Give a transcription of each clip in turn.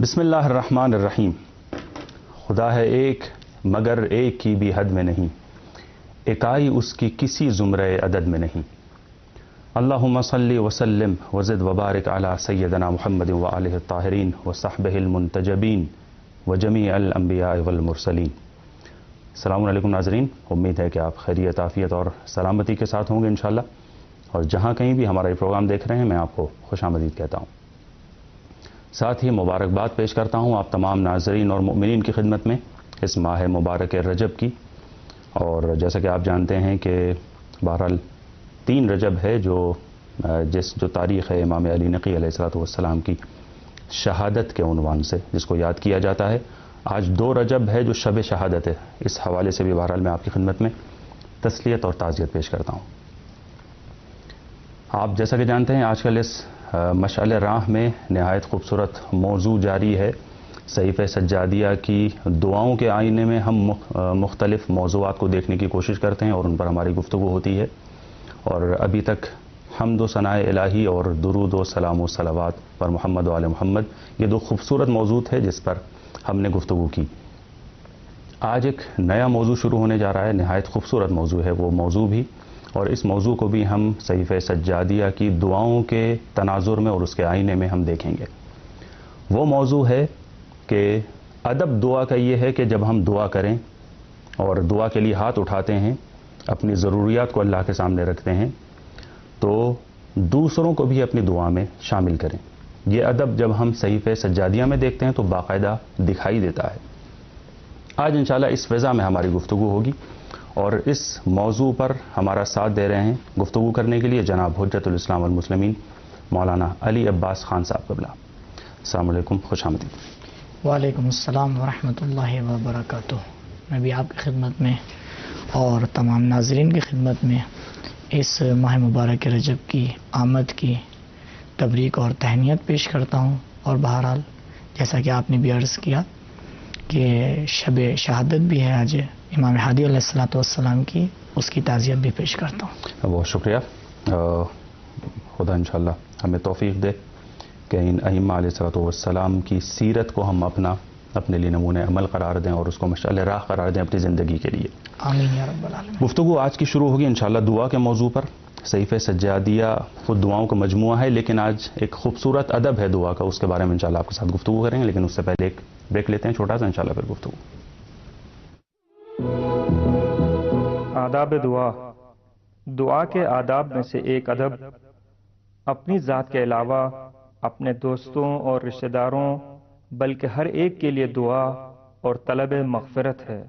بسم اللہ الرحمن الرحیم۔ خدا ہے ایک مگر ایک کی بھی حد میں نہیں، اکائی اس کی کسی زمرہ عدد میں نہیں۔ اللہم صلی وسلم وزد وبارک علی سیدنا محمد وآلہ الطاہرین وصحبہ المنتجبین وجمیع الانبیاء والمرسلین۔ السلام علیکم ناظرین، امید ہے کہ آپ خیریت عافیت اور سلامتی کے ساتھ ہوں گے انشاءاللہ، اور جہاں کہیں بھی ہمارا یہ پروگرام دیکھ رہے ہیں میں آپ کو خوش آمدید کہتا ہوں۔ ساتھ ہی مبارکباد پیش کرتا ہوں آپ تمام ناظرین اور مؤمنین کی خدمت میں اس ماہ مبارک رجب کی، اور جیسا کہ آپ جانتے ہیں کہ بہرحال 3 رجب ہے جو تاریخ ہے امام علی نقی علیہ السلام کی شہادت کے عنوان سے جس کو یاد کیا جاتا ہے۔ آج 2 رجب ہے جو شب شہادت ہے، اس حوالے سے بھی بہرحال میں آپ کی خدمت میں تسلیت اور تعزیت پیش کرتا ہوں۔ آپ جیسا کہ جانتے ہیں آج کل اس مشعل راہ میں نہایت خوبصورت موضوع جاری ہے۔ صحیفہ سجادیہ کی دعاؤں کے آئینے میں ہم مختلف موضوعات کو دیکھنے کی کوشش کرتے ہیں اور ان پر ہماری گفتگو ہوتی ہے، اور ابھی تک حمد و ثناء الہی اور درود و سلام و صلوات پر محمد و آل محمد، یہ 2 خوبصورت موضوع تھے جس پر ہم نے گفتگو کی۔ آج ایک نیا موضوع شروع ہونے جا رہا ہے، نہایت خوبصورت موضوع ہے وہ موضوع بھی، اور اس موضوع کو بھی ہم صحیفہ سجادیہ کی دعاؤں کے تناظر میں اور اس کے آئینے میں ہم دیکھیں گے۔ وہ موضوع ہے کہ ادب دعا کا یہ ہے کہ جب ہم دعا کریں اور دعا کے لیے ہاتھ اٹھاتے ہیں، اپنی ضروریات کو اللہ کے سامنے رکھتے ہیں، تو دوسروں کو بھی اپنی دعا میں شامل کریں۔ یہ ادب جب ہم صحیفہ سجادیہ میں دیکھتے ہیں تو باقاعدہ دکھائی دیتا ہے۔ آج انشاءاللہ اس فضا میں ہماری گفتگو ہوگی، اور اس موضوع پر ہمارا ساتھ دے رہے ہیں گفتگو کرنے کے لیے جناب حجت الاسلام والمسلمین مولانا علی عباس خان صاحب قبلہ۔ السلام علیکم، خوش آمدید۔ وعلیکم السلام ورحمۃ اللہ وبرکاتہ۔ میں بھی آپ کی خدمت میں اور تمام ناظرین کی خدمت میں اس ماہ مبارک رجب کی آمد کی تبریک اور تہنیت پیش کرتا ہوں، اور بہرحال جیسا کہ آپ نے بھی عرض کیا کہ شب شہادت بھی ہے آج امام ہادی علیہ السلام کی، اس کی تعزیت بھی پیش کرتا ہوں۔ بہت شکریہ۔ خدا انشاءاللہ ہمیں توفیق دے کہ ان ائمہ علیہ السلام کی سیرت کو ہم اپنے لیے نمونۂ عمل قرار دیں اور اس کو مشعل راہ قرار دیں اپنی زندگی کے لیے۔ آمین یا رب العالمین۔ گفتگو آج کی شروع ہوگی انشاءاللہ دعا کے موضوع پر۔ صحیفہ سجادیہ خود دعاؤں کا مجموعہ ہے، لیکن آج ایک خوبصورت ادب ہے دعا کا، اس کے بارے میں انشاءاللہ آپ کے ساتھ گفتگو کریں گے، لیکن اس سے پہلے ایک بریک لیتے ہیں چھوٹا سا، انشاءاللہ پھر گفتگو۔ آداب دعا۔ دعا کے آداب میں سے ایک ادب اپنی ذات کے علاوہ اپنے دوستوں اور رشتہ داروں بلکہ ہر ایک کے لیے دعا اور طلب مغفرت ہے۔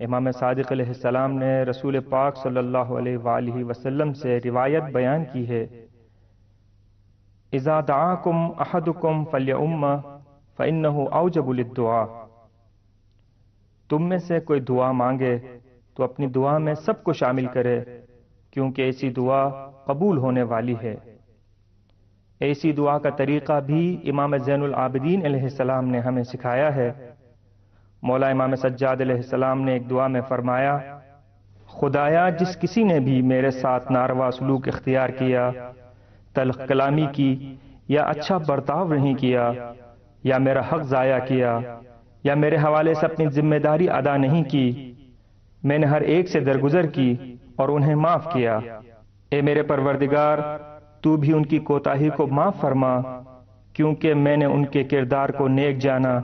امام صادق علیہ السلام نے رسول پاک صلی اللہ علیہ وآلہ وسلم سے روایت بیان کی ہے، اذا دعاکم احدکم فلیؤم فانہ اوجب للدعاء۔ تم میں سے کوئی دعا مانگے تو اپنی دعا میں سب کو شامل کرے، کیونکہ ایسی دعا قبول ہونے والی ہے۔ ایسی دعا کا طریقہ بھی امام زین العابدین علیہ السلام نے ہمیں سکھایا ہے۔ مولا امام سجاد علیہ السلام نے ایک دعا میں فرمایا، خدایا جس کسی نے بھی میرے ساتھ ناروا سلوک اختیار کیا، تلخ کلامی کی، یا اچھا برتاؤ نہیں کیا، یا میرا حق ضائع کیا، یا میرے حوالے سے اپنی ذمہ داری ادا نہیں کی، میں نے ہر ایک سے درگزر کی اور انہیں معاف کیا، اے میرے پروردگار تو بھی ان کی کوتاہی کو معاف فرما، کیونکہ میں نے ان کے کردار کو نیک جانا،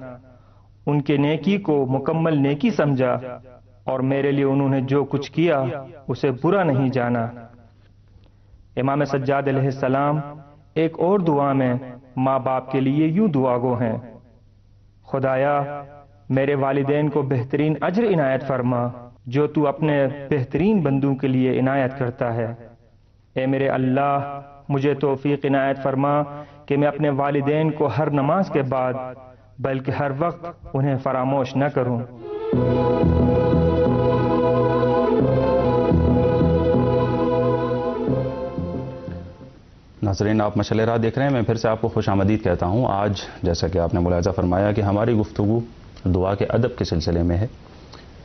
ان کے نیکی کو مکمل نیکی سمجھا، اور میرے لیے انہوں نے جو کچھ کیا اسے برا نہیں جانا۔ امام سجاد علیہ السلام ایک اور دعا میں ماں باپ کے لیے یوں دعا گو ہیں، خدایا میرے والدین کو بہترین اجر عنایت فرما جو تو اپنے بہترین بندوں کے لیے عنایت کرتا ہے۔ اے میرے اللہ مجھے توفیق عنایت فرما کہ میں اپنے والدین کو ہر نماز کے بعد بلکہ ہر وقت انہیں فراموش نہ کروں۔ ناظرین آپ مشعل راہ دیکھ رہے ہیں، میں پھر سے آپ کو خوش آمدید کہتا ہوں۔ آج جیسا کہ آپ نے ملاحظہ فرمایا کہ ہماری گفتگو دعا کے ادب کے سلسلے میں ہے،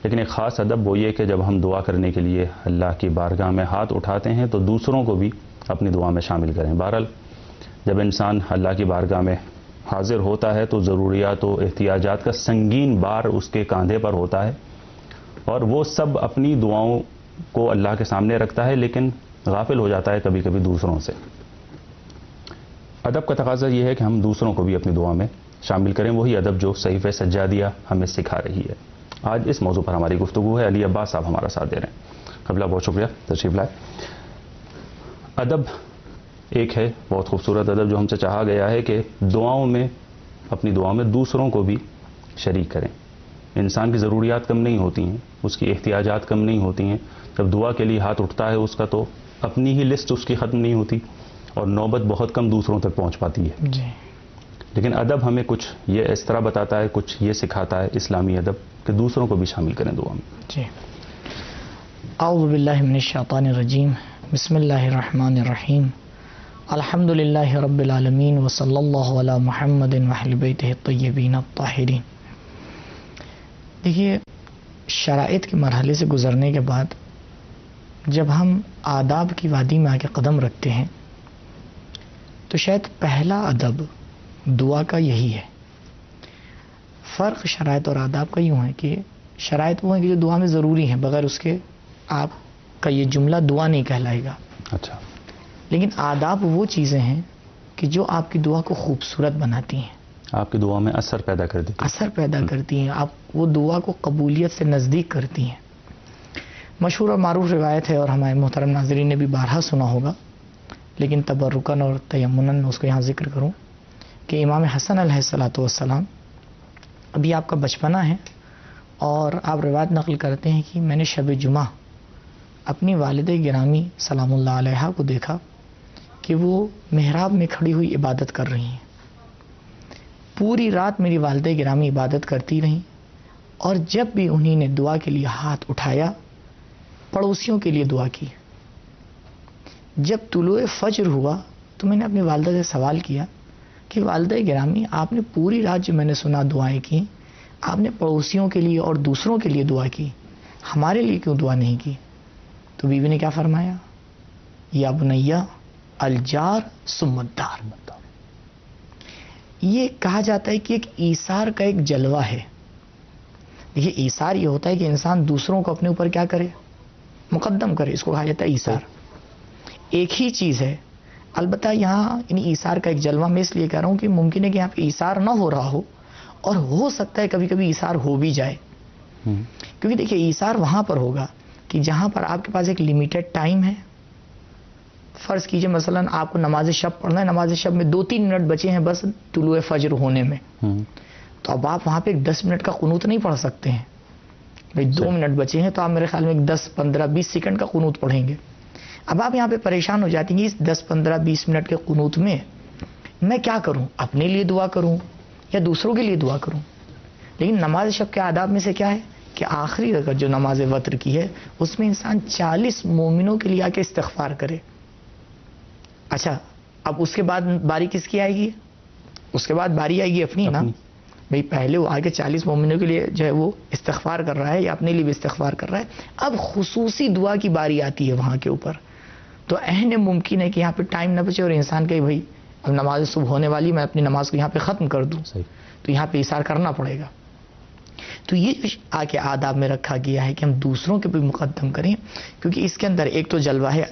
لیکن ایک خاص ادب وہ یہ کہ جب ہم دعا کرنے کے لیے اللہ کی بارگاہ میں ہاتھ اٹھاتے ہیں تو دوسروں کو بھی اپنی دعا میں شامل کریں۔ بہرحال جب انسان اللہ کی بارگاہ میں حاضر ہوتا ہے تو ضروریات و احتیاجات کا سنگین بار اس کے کاندھے پر ہوتا ہے اور وہ سب اپنی دعاؤں کو اللہ کے سامنے رکھتا ہے، لیکن غافل ہو جاتا ہے کبھی کبھی دوسروں سے۔ ادب کا تقاضا یہ ہے کہ ہم دوسروں کو بھی اپنی دعا میں شامل کریں، وہی ادب جو صحیفہ سجادیہ ہمیں سکھا رہی ہے۔ آج اس موضوع پر ہماری گفتگو ہے، علی عباس صاحب ہمارا ساتھ دے رہے ہیں۔ قبلہ بہت شکریہ تشریف لائے۔ ادب ایک ہے بہت خوبصورت ادب جو ہم سے چاہا گیا ہے کہ دعاؤں میں، اپنی دعاؤں میں دوسروں کو بھی شریک کریں۔ انسان کی ضروریات کم نہیں ہوتی ہیں، اس کی احتیاجات کم نہیں ہوتی ہیں، جب دعا کے لیے ہاتھ اٹھتا ہے اس کا تو اپنی ہی لسٹ اس کی ختم نہیں ہوتی اور نوبت بہت کم دوسروں تک پہنچ پاتی ہے۔ جی، لیکن ادب ہمیں کچھ یہ اس طرح بتاتا ہے، کچھ یہ سکھاتا ہے اسلامی ادب کہ دوسروں کو بھی شامل کریں دعا میں۔ جی، اعوذ باللہ من الشیطان الرجیم، بسم اللہ الرحمن الرحیم، الحمد للہ رب العالمین وصلی اللہ علی محمد وأہل بیتہ الطیبین الطاہرین۔ دیکھیے، شرائط کے مرحلے سے گزرنے کے بعد جب ہم آداب کی وادی میں آ کے قدم رکھتے ہیں تو شاید پہلا ادب دعا کا یہی ہے۔ فرق شرائط اور آداب کا یوں ہے کہ شرائط وہ ہیں کہ جو دعا میں ضروری ہیں، بغیر اس کے آپ کا یہ جملہ دعا نہیں کہلائے گا۔ اچھا، لیکن آداب وہ چیزیں ہیں کہ جو آپ کی دعا کو خوبصورت بناتی ہیں، آپ کی دعا میں اثر پیدا کر دیتی ہے۔ اثر پیدا کرتی ہیں، آپ وہ دعا کو قبولیت سے نزدیک کرتی ہیں۔ مشہور اور معروف روایت ہے اور ہمارے محترم ناظرین نے بھی بارہا سنا ہوگا، لیکن تبرکاً اور تیمناً میں اس کو یہاں ذکر کروں کہ امام حسن علیہ الصلوۃ والسلام، ابھی آپ کا بچپنا ہے اور آپ روایت نقل کرتے ہیں کہ میں نے شب جمعہ اپنی والدہ گرامی سلام اللہ علیہا کو دیکھا کہ وہ محراب میں کھڑی ہوئی عبادت کر رہی ہیں۔ پوری رات میری والدہ گرامی عبادت کرتی رہیں اور جب بھی انہی نے دعا کے لیے ہاتھ اٹھایا، پڑوسیوں کے لیے دعا کی۔ جب طلوع فجر ہوا تو میں نے اپنی والدہ سے سوال کیا کہ والدہ گرامی، آپ نے پوری رات جو میں نے سنا دعائیں کی، آپ نے پڑوسیوں کے لیے اور دوسروں کے لیے دعا کی، ہمارے لیے کیوں دعا نہیں کی؟ تو بیوی نے کیا فرمایا؟ یا بنیا الجار ثم الدار۔ یہ کہا جاتا ہے کہ ایک ایثار کا ایک جلوہ ہے۔ دیکھیے، ایثار یہ ہوتا ہے کہ انسان دوسروں کو اپنے اوپر کیا کرے؟ مقدم کرے، اس کو کہا جاتا ہے ایثار۔ ایک ہی چیز ہے، البتہ یہاں ایثار کا ایک جلوہ میں اس لیے کہہ رہا ہوں کہ ممکن ہے کہ یہاں پہ ایثار نہ ہو رہا ہو، اور ہو سکتا ہے کبھی کبھی ایثار ہو بھی جائے۔ کیونکہ دیکھیے، ایثار وہاں پر ہوگا کہ جہاں پر آپ کے پاس ایک لمیٹڈ ٹائم ہے۔ فرض کیجئے مثلا آپ کو نماز شب پڑھنا ہے، نماز شب میں 2-3 منٹ بچے ہیں بس طلوع فجر ہونے میں، تو اب آپ وہاں پہ ایک 10 منٹ کا قنوت نہیں پڑھ سکتے ہیں۔ بھئی 2 منٹ بچے ہیں تو آپ میرے خیال میں ایک 10-15-20 سیکنڈ کا قنوت پڑھیں گے۔ اب آپ یہاں پہ پریشان ہو جاتی ہیں، اس 10-15-20 منٹ کے قنوت میں میں کیا کروں؟ اپنے لیے دعا کروں یا دوسروں کے لیے دعا کروں؟ لیکن نماز شب کے آداب میں سے کیا ہے کہ آخری رکعت جو نماز وتر کی ہے اس میں انسان 40 مومنوں کے لیے آ کے استغفار کرے۔ اچھا، اب اس کے بعد باری کس کی آئے گی؟ اس کے بعد باری آئے گی اپنی نا۔ بھئی پہلے وہ آگے 40 مومنوں کے لیے جو ہے وہ استغفار کر رہا ہے یا اپنے لیے بھی استغفار کر رہا ہے، اب خصوصی دعا کی باری آتی ہے وہاں کے اوپر، تو عین ممکن ہے کہ یہاں پہ ٹائم نہ بچے اور انسان کہے بھائی اب نماز صبح ہونے والی، میں اپنی نماز کو یہاں پہ ختم کر دوں، تو یہاں پہ ایثار کرنا پڑے گا۔ تو یہ آ کے آداب میں رکھا گیا ہے کہ ہم دوسروں کے بھی مقدم کریں، کیونکہ اس کے اندر ایک تو جلوہ ہے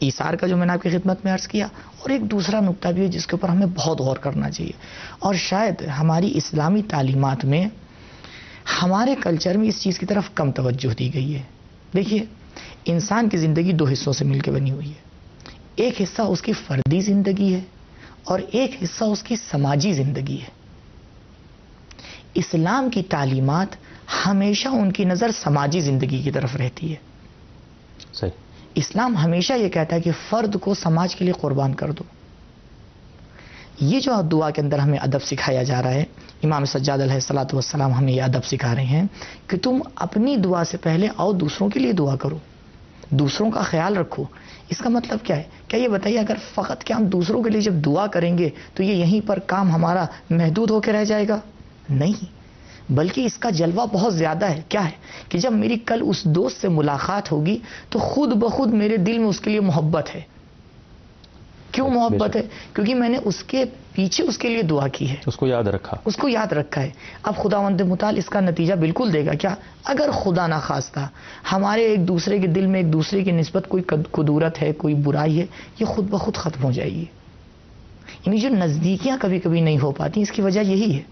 ایثار کا جو میں نے آپ کی خدمت میں عرض کیا، اور ایک دوسرا نقطہ بھی ہے جس کے اوپر ہمیں بہت غور کرنا چاہیے، اور شاید ہماری اسلامی تعلیمات میں، ہمارے کلچر میں اس چیز کی طرف کم توجہ دی گئی ہے۔ دیکھیے، انسان کی زندگی 2 حصوں سے مل کے بنی ہوئی ہے، ایک حصہ اس کی فردی زندگی ہے اور ایک حصہ اس کی سماجی زندگی ہے۔ اسلام کی تعلیمات ہمیشہ ان کی نظر سماجی زندگی کی طرف رہتی ہے۔ صحیح، اسلام ہمیشہ یہ کہتا ہے کہ فرد کو سماج کے لیے قربان کر دو۔ یہ جو دعا کے اندر ہمیں ادب سکھایا جا رہا ہے، امام سجاد علیہ الصلوۃ والسلام ہمیں یہ ادب سکھا رہے ہیں کہ تم اپنی دعا سے پہلے آؤ دوسروں کے لیے دعا کرو، دوسروں کا خیال رکھو۔ اس کا مطلب کیا ہے؟ کیا یہ بتائیے، اگر فقط کہ ہم دوسروں کے لیے جب دعا کریں گے تو یہ یہیں پر کام ہمارا محدود ہو کے رہ جائے گا؟ نہیں، بلکہ اس کا جلوہ بہت زیادہ ہے۔ کیا ہے کہ جب میری کل اس دوست سے ملاقات ہوگی تو خود بخود میرے دل میں اس کے لیے محبت ہے، کیوں محبت ہے؟ کیونکہ میں نے اس کے پیچھے اس کے لیے دعا کی ہے، اس کو یاد رکھا، اس کو یاد رکھا ہے۔ اب خداوند متعال اس کا نتیجہ بالکل دے گا کیا؟ اگر خدا نہ خواستہ ہمارے ایک دوسرے کے دل میں ایک دوسرے کی نسبت کوئی کدورت ہے، کوئی برائی ہے، یہ خود بخود ختم ہو جائے گی۔ یعنی جو نزدیکیاں کبھی کبھی نہیں ہو پاتی، اس کی وجہ یہی ہے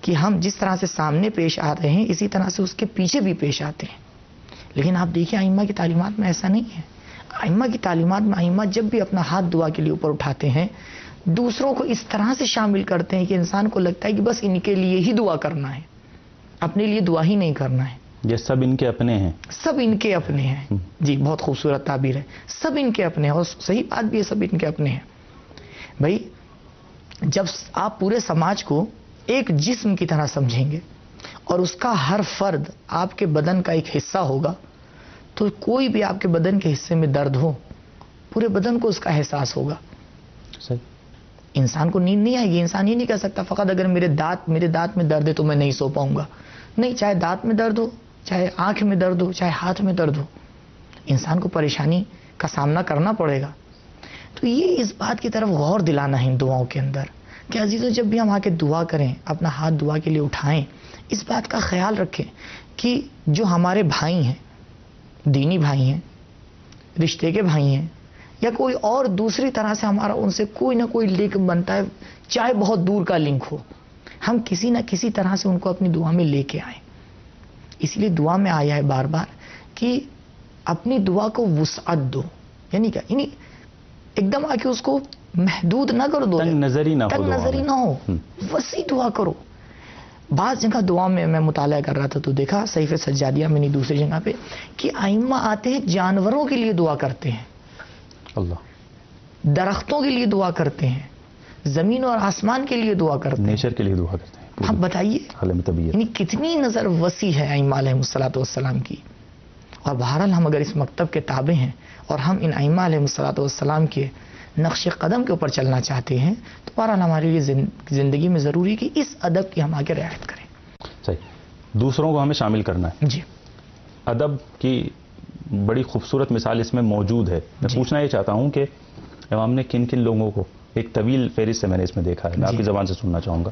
کہ ہم جس طرح سے سامنے پیش آ رہے ہیں اسی طرح سے اس کے پیچھے بھی پیش آتے ہیں۔ لیکن آپ دیکھیں ائمہ کی تعلیمات میں ایسا نہیں ہے۔ ائمہ کی تعلیمات میں ائمہ جب بھی اپنا ہاتھ دعا کے لیے اوپر اٹھاتے ہیں، دوسروں کو اس طرح سے شامل کرتے ہیں کہ انسان کو لگتا ہے کہ بس ان کے لیے ہی دعا کرنا ہے، اپنے لیے دعا ہی نہیں کرنا ہے۔ یہ سب ان کے اپنے ہیں، سب ان کے اپنے ہیں۔ جی بہت خوبصورت تعبیر ہے، سب ان کے اپنے ہیں، اور صحیح بات بھی ہے، سب ان کے اپنے ہیں۔ بھائی جب آپ پورے سماج کو ایک جسم کی طرح سمجھیں گے اور اس کا ہر فرد آپ کے بدن کا ایک حصہ ہوگا، تو کوئی بھی آپ کے بدن کے حصے میں درد ہو، پورے بدن کو اس کا احساس ہوگا۔ صحیح۔ انسان کو نیند نہیں آئے گی، انسان یہ نہیں کہہ سکتا فقط اگر میرے دانت میں درد ہے تو میں نہیں سو پاؤں گا۔ نہیں، چاہے دانت میں درد ہو، چاہے آنکھ میں درد ہو، چاہے ہاتھ میں درد ہو، انسان کو پریشانی کا سامنا کرنا پڑے گا۔ تو یہ اس بات کی طرف غور دلانا ہے ان دعاؤں کے اندر کہ عزیزوں جب بھی ہم آ کے دعا کریں، اپنا ہاتھ دعا کے لیے اٹھائیں، اس بات کا خیال رکھیں کہ جو ہمارے بھائی ہیں، دینی بھائی ہیں، رشتے کے بھائی ہیں، یا کوئی اور دوسری طرح سے ہمارا ان سے کوئی نہ کوئی لنک بنتا ہے، چاہے بہت دور کا لنک ہو، ہم کسی نہ کسی طرح سے ان کو اپنی دعا میں لے کے آئیں۔ اس لیے دعا میں آیا ہے بار بار کہ اپنی دعا کو وسعت دو، یعنی کیا؟ یعنی ایک دم آ کے اس کو محدود نہ کر دو، تنگ نظری نہ ہو، وسیع دعا کرو۔ بعض جگہ دعا میں مطالعہ کر رہا تھا تو دیکھا صحیفہ سجادیہ میں نہیں دوسری جگہ پہ کہ ائمہ آتے ہیں جانوروں کے لیے دعا کرتے ہیں، اللہ، درختوں کے لیے دعا کرتے ہیں، زمین اور آسمان کے لیے دعا کرتے ہیں، نیچر کے لیے دعا کرتے ہیں۔ آپ بتائیے عالم طبیعت، یعنی کتنی نظر وسیع ہے ائمہ علیہ الصلوۃ والسلام کی۔ اور بہرحال ہم اگر اس مکتب کے تابع ہیں اور ہم ان ائمہ علیہ الصلوۃ والسلام کے نقش قدم کے اوپر چلنا چاہتے ہیں تو بہرحال ہمارے لیے زندگی میں ضروری ہے کہ اس ادب کی ہم آگے رعایت کریں۔ صحیح، دوسروں کو ہمیں شامل کرنا ہے۔ جی، ادب کی بڑی خوبصورت مثال اس میں موجود ہے۔ میں پوچھنا یہ چاہتا ہوں کہ امام نے کن کن لوگوں کو، ایک طویل فہرست سے میں نے اس میں دیکھا ہے، میں آپ کی زبان سے سننا چاہوں گا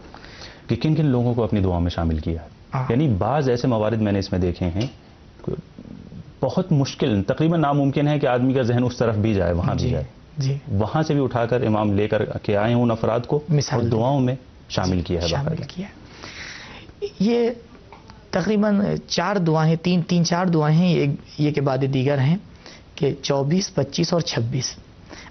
کہ کن کن لوگوں کو اپنی دعا میں شامل کیا ہے۔ یعنی بعض ایسے موارد میں نے اس میں دیکھے ہیں بہت مشکل، تقریباً ناممکن ہے کہ آدمی کا ذہن اس طرف بھی جائے، وہاں بھی جائے، جی، وہاں سے بھی اٹھا کر امام لے کر کے آئے ہیں ان افراد کو اور دعاؤں میں شامل کیا ہے، شامل کیا۔ یہ تقریباً 4 دعائیں، تین چار دعائیں ہیں، یہ کے بعد دیگر ہیں کہ 24، 25 اور 26۔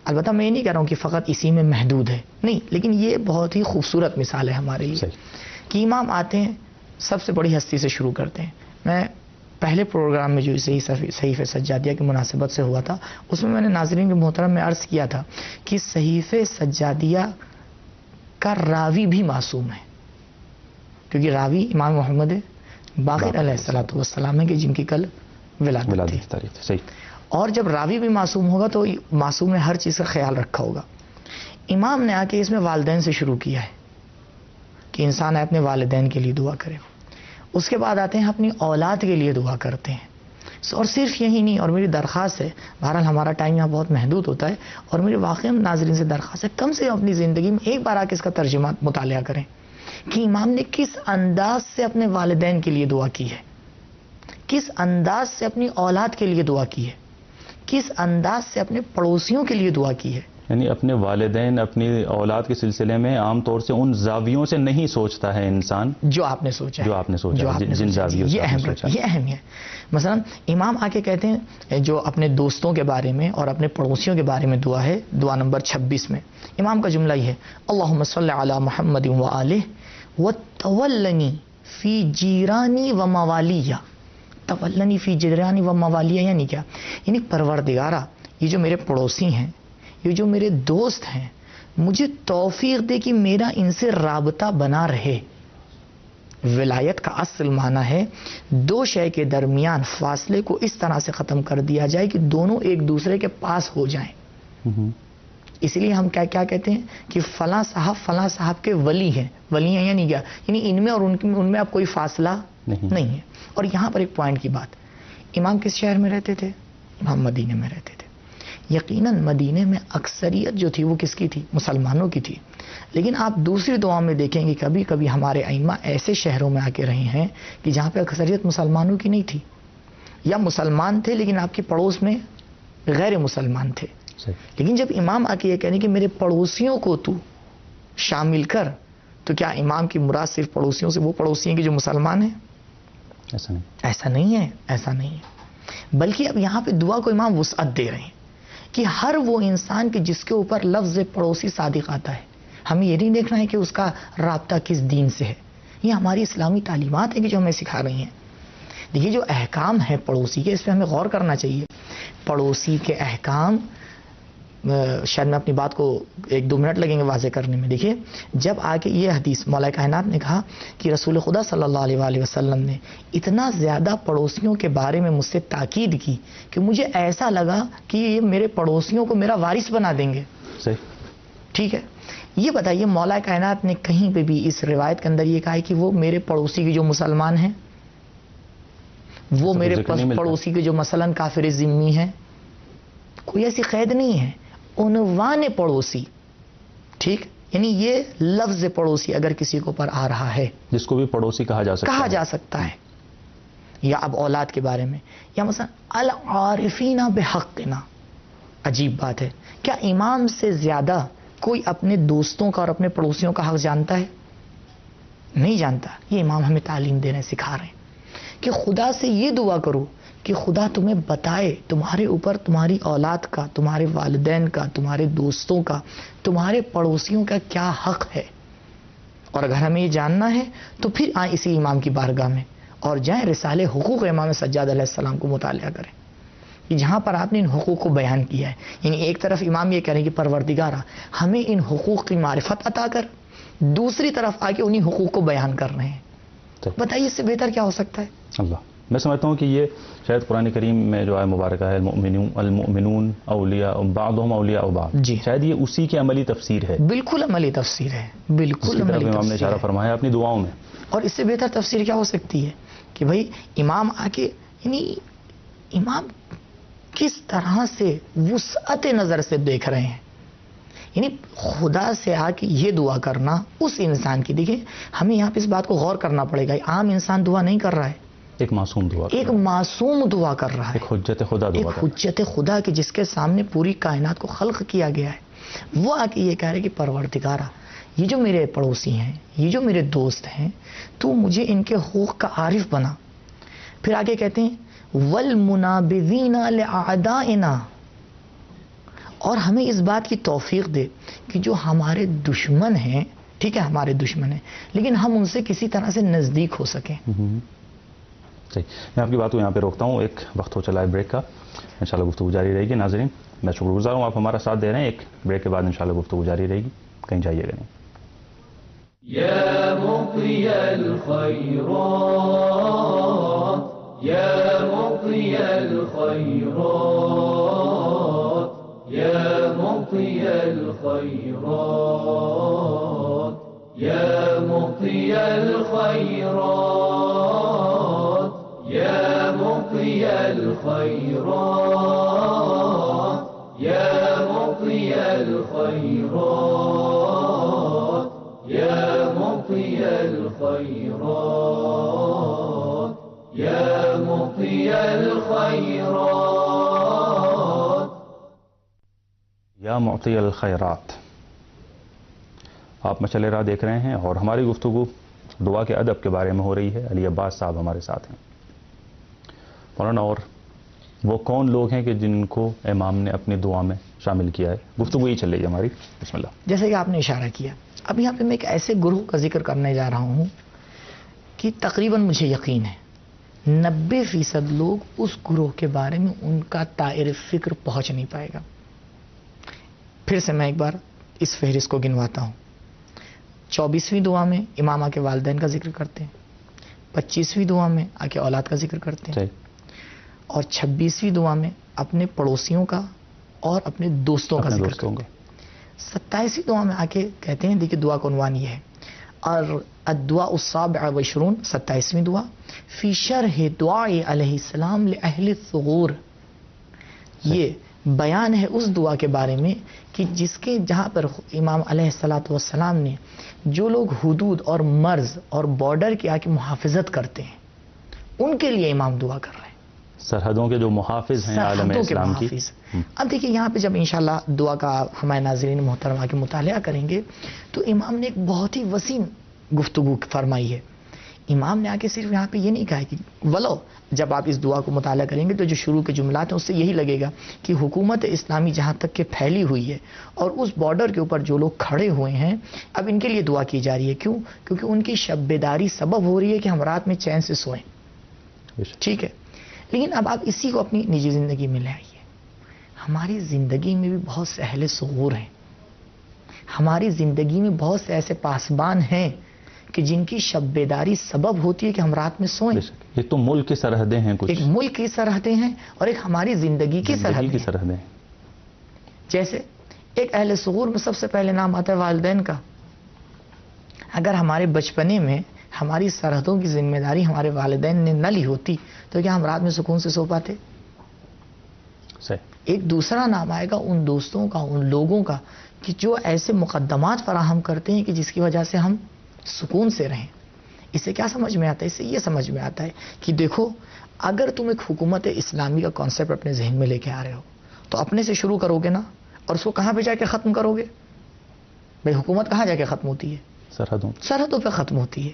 البتہ میں یہ نہیں کہہ رہا ہوں کہ فقط اسی میں محدود ہے، نہیں، لیکن یہ بہت ہی خوبصورت مثال ہے ہمارے لیے کہ امام آتے ہیں، سب سے بڑی ہستی سے شروع کرتے ہیں۔ میں پہلے پروگرام میں جو صحیفہ سجادیہ کی مناسبت سے ہوا تھا اس میں نے ناظرین کے محترم میں عرض کیا تھا کہ صحیفہ سجادیہ کا راوی بھی معصوم ہے، کیونکہ راوی امام محمد باقر علیہ الصلوۃ والسلام ہے کہ جن کی کل ولادت تھی۔ صحیح۔ اور جب راوی بھی معصوم ہوگا تو معصوم نے ہر چیز کا خیال رکھا ہوگا۔ امام نے آ کے اس میں والدین سے شروع کیا ہے کہ انسان اپنے والدین کے لیے دعا کرے، اس کے بعد آتے ہیں اپنی اولاد کے لیے دعا کرتے ہیں، اور صرف یہی نہیں، اور میری درخواست ہے، بہرحال ہمارا ٹائم یہاں بہت محدود ہوتا ہے، اور میری واقعی ناظرین سے درخواست ہے کم سے کم اپنی زندگی میں ایک بار آ کے اس کا ترجمہ مطالعہ کریں کہ امام نے کس انداز سے اپنے والدین کے لیے دعا کی ہے، کس انداز سے اپنی اولاد کے لیے دعا کی ہے، کس انداز سے اپنے پڑوسیوں کے لیے دعا کی ہے۔ یعنی اپنے والدین، اپنی اولاد کے سلسلے میں عام طور سے ان زاویوں سے نہیں سوچتا ہے انسان جو آپ نے سوچا، جن زاویوں سے یہ اہم ہے۔ مثلا امام آ کے کہتے ہیں جو اپنے دوستوں کے بارے میں اور اپنے پڑوسیوں کے بارے میں دعا ہے، دعا نمبر 26 میں امام کا جملہ یہ ہے، اللہم صلی علی محمد وآلہ وتولنی فی جیرانی و موالیہ۔ تولنی فی جیرانی و موالیہ یعنی کیا؟ یعنی پروردگارہ یہ جو میرے پڑوسی ہیں، یہ جو میرے دوست ہیں، مجھے توفیق دے کہ میرا ان سے رابطہ بنا رہے۔ ولایت کا اصل معنی ہے دو شے کے درمیان فاصلے کو اس طرح سے ختم کر دیا جائے کہ دونوں ایک دوسرے کے پاس ہو جائیں۔ اس لیے ہم کیا کہتے ہیں کہ فلاں صاحب کے ولی ہیں۔ ولی ہیں یعنی کیا؟ یعنی ان میں اور ان میں اب کوئی فاصلہ نہیں ہے۔ اور یہاں پر ایک پوائنٹ کی بات، امام کس شہر میں رہتے تھے؟ امام مدینے میں رہتے تھے۔ یقیناً مدینے میں اکثریت جو تھی وہ کس کی تھی؟ مسلمانوں کی تھی. لیکن آپ دوسری دعا میں دیکھیں گے کبھی کبھی ہمارے ائمہ ایسے شہروں میں آ کے رہے ہیں کہ جہاں پہ اکثریت مسلمانوں کی نہیں تھی, یا مسلمان تھے لیکن آپ کے پڑوس میں غیر مسلمان تھے. لیکن جب امام آ کے یہ کہنے کہ میرے پڑوسیوں کو تو شامل کر, تو کیا امام کی مراد صرف پڑوسیوں سے وہ پڑوسی ہیں کہ جو مسلمان ہیں؟ ایسا نہیں ہے, ایسا نہیں ہے. بلکہ اب یہاں پہ دعا کو امام وسعت دے رہے ہیں کہ ہر وہ انسان کہ جس کے اوپر لفظ پڑوسی صادق آتا ہے, ہمیں یہ نہیں دیکھنا ہے کہ اس کا رابطہ کس دین سے ہے. یہ ہماری اسلامی تعلیمات ہیں کہ جو ہمیں سکھا رہی ہیں. دیکھیے جو احکام ہیں پڑوسی کے, اس پہ ہمیں غور کرنا چاہیے. پڑوسی کے احکام, شاید میں اپنی بات کو 1-2 منٹ لگیں گے واضح کرنے میں. دیکھیے جب آگے یہ حدیث مولا کائنات نے کہا کہ رسول خدا صلی اللہ علیہ وآلہ وسلم نے اتنا زیادہ پڑوسیوں کے بارے میں مجھ سے تاکید کی کہ مجھے ایسا لگا کہ یہ میرے پڑوسیوں کو میرا وارث بنا دیں گے. ٹھیک ہے, یہ بتائیے مولا کائنات نے کہیں پہ بھی اس روایت کے اندر یہ کہا ہے کہ وہ میرے پڑوسی کے جو مسلمان ہیں, وہ میرے پڑوسی کے جو مثلاً کافر ذمہ ہیں, کوئی ایسی قید نہیں ہے. عنوان پڑوسی, ٹھیک, یعنی یہ لفظ پڑوسی اگر کسی کے اوپر آ رہا ہے, جس کو بھی پڑوسی کہا جا سکتا ہے. یا اب اولاد کے بارے میں, یا مثلا العارفین بحقنا. عجیب بات ہے, کیا امام سے زیادہ کوئی اپنے دوستوں کا اور اپنے پڑوسیوں کا حق جانتا ہے؟ نہیں جانتا. یہ امام ہمیں تعلیم دے رہے ہیں, سکھا رہے ہیں کہ خدا سے یہ دعا کرو کہ خدا تمہیں بتائے تمہارے اوپر تمہاری اولاد کا, تمہارے والدین کا, تمہارے دوستوں کا, تمہارے پڑوسیوں کا کیا حق ہے. اور اگر ہمیں یہ جاننا ہے تو پھر آئیں اسی امام کی بارگاہ میں اور جائیں رسالے حقوق امام سجاد علیہ السلام کو مطالعہ کریں, کہ جہاں پر آپ نے ان حقوق کو بیان کیا ہے. یعنی ایک طرف امام یہ کہہ رہے ہیں کہ پروردگارا ہمیں ان حقوق کی معرفت عطا کر, دوسری طرف آ کے انہی حقوق کو بیان کر رہے ہیں. بتائیے اس سے بہتر کیا ہو سکتا ہے؟ اللہ, میں سمجھتا ہوں کہ یہ شاید قرآن کریم میں جو آیہ مبارکہ ہے المؤمنون اولیاء بعضهم اولیاء بعض, شاید یہ اسی کی عملی تفسیر ہے. بالکل عملی تفسیر ہے, بالکل عملی تفسیر. امام نے اشارہ فرمایا اپنی دعاؤں میں. اور اس سے بہتر تفسیر کیا ہو سکتی ہے کہ بھائی امام آ کے, یعنی امام کس طرح سے وسعت نظر سے دیکھ رہے ہیں. یعنی خدا سے آ کے یہ دعا کرنا اس انسان کی, دیکھیں ہمیں یہاں پہ اس بات کو غور کرنا پڑے گا. عام انسان دعا نہیں کر رہا ہے, ایک معصوم دعا کر رہا ہے, ایک حجت خدا دعا, ایک حجت خدا کہ جس کے سامنے پوری کائنات کو خلق کیا گیا ہے. وہ آ کے یہ کہہ رہے کہ پروردگارا یہ جو میرے پڑوسی ہیں, یہ جو میرے دوست ہیں, تو مجھے ان کے حقوق کا عارف بنا. پھر آگے کہتے ہیں والمنابذین لأعدائنا, اور ہمیں اس بات کی توفیق دے کہ جو ہمارے دشمن ہیں, ٹھیک ہے ہمارے دشمن ہیں, لیکن ہم ان سے کسی طرح سے نزدیک ہو سکیں. صحیح, میں آپ کی بات کو یہاں پہ روکتا ہوں, ایک وقت ہو چلا ہے بریک کا, انشاءاللہ گفتگو جاری رہے گی. ناظرین میں شکر گزار ہوں آپ ہمارا ساتھ دے رہے ہیں. ایک بریک کے بعد انشاءاللہ گفتگو جاری رہے گی, کہیں جائیے گا نہیں. یا مقضی الخیرات, یا مقضی الخیرات, یا مقضی الخیرات, یا مقضی الخیرات, یا مقضی الخیرات, یا مقضی الخیرات, یا مقضی الخیرات, یا مقضی الخیرات, یا معطی الخیرات. آپ مشعل راہ دیکھ رہے ہیں اور ہماری گفتگو دعا کے ادب کے بارے میں ہو رہی ہے. علی عباس صاحب ہمارے ساتھ ہیں. مولانا, اور وہ کون لوگ ہیں کہ جن کو امام نے اپنی دعا میں شامل کیا ہے؟ گفتگو یہ چل رہی ہے ہماری. بسم اللہ. جیسے کہ آپ نے اشارہ کیا, اب یہاں پہ میں ایک ایسے گروہ کا ذکر کرنے جا رہا ہوں کہ تقریباً مجھے یقین ہے 90% لوگ اس گروہ کے بارے میں ان کا دائرہ فکر پہنچ نہیں پائے گا. پھر سے میں ایک بار اس فہرست کو گنواتا ہوں. 24ویں دعا میں امام آ کے والدین کا ذکر کرتے ہیں, 25ویں دعا میں آ کے اولاد کا ذکر کرتے ہیں, اور 26ویں دعا میں اپنے پڑوسیوں کا اور اپنے دوستوں کا ذکر کرتے ہیں. 27ویں دعا میں آ کے کہتے ہیں, دیکھیے دعا کا عنوان یہ ہے, اور الدعاء السابع والعشرون, 27ویں دعا, فی شرح دعاء علیہ السلام لأہل الثغور. یہ بیان ہے اس دعا کے بارے میں کہ جس کے جہاں پر امام علیہ الصلوۃ والسلام نے جو لوگ حدود اور مرز اور بارڈر کی آ کے محافظت کرتے ہیں ان کے لیے امام دعا کر رہے ہیں، سرحدوں کے جو محافظ ہیں عالم اسلام کی. اب دیکھیے یہاں پہ جب انشاءاللہ دعا کا ہمارے ناظرین محترمہ کے مطالعہ کریں گے تو امام نے ایک بہت ہی وسیع گفتگو فرمائی ہے. امام نے آ کے صرف یہاں پہ یہ نہیں کہا کہ ولو جب آپ اس دعا کو مطالعہ کریں گے تو جو شروع کے جملات ہیں اس سے یہی لگے گا کہ حکومت اسلامی جہاں تک کہ پھیلی ہوئی ہے اور اس بارڈر کے اوپر جو لوگ کھڑے ہوئے ہیں اب ان کے لیے دعا کی جا رہی ہے. کیوں؟ کیونکہ ان کی شب بیداری سبب ہو رہی ہے کہ ہم رات میں چین سے سوئیں. ٹھیک ہے، لیکن اب آپ اسی کو اپنی نجی زندگی میں لے آئیے. ہماری زندگی میں بھی بہت سے اہل ثغور ہیں، ہماری زندگی میں بہت سے ایسے پاسبان ہیں کہ جن کی شب بیداری سبب ہوتی ہے کہ ہم رات میں سوئیں. ایک تو ملک کی سرحدیں ہیں، کچھ ایک ملک کی سرحدیں ہیں اور ایک ہماری زندگی کی سرحدیں ہیں. جیسے ایک اہل ثغور میں سب سے پہلے نام آتا ہے والدین کا. اگر ہمارے بچپنے میں ہماری سرحدوں کی ذمہ داری ہمارے والدین نے نہ لی ہوتی تو کیا ہم رات میں سکون سے سو پاتے؟ ایک دوسرا نام آئے گا ان دوستوں کا، ان لوگوں کا کہ جو ایسے مقدمات فراہم کرتے ہیں کہ جس کی وجہ سے ہم سکون سے رہیں. اس سے کیا سمجھ میں آتا ہے؟ اس سے یہ سمجھ میں آتا ہے کہ دیکھو اگر تم ایک حکومت اسلامی کا کانسیپٹ اپنے ذہن میں لے کے آ رہے ہو تو اپنے سے شروع کرو گے نا، اور اس کو کہاں پہ جا کے ختم کرو گے؟ بھائی حکومت کہاں جا کے ختم ہوتی ہے؟ سرحدوں پہ ختم ہوتی ہے.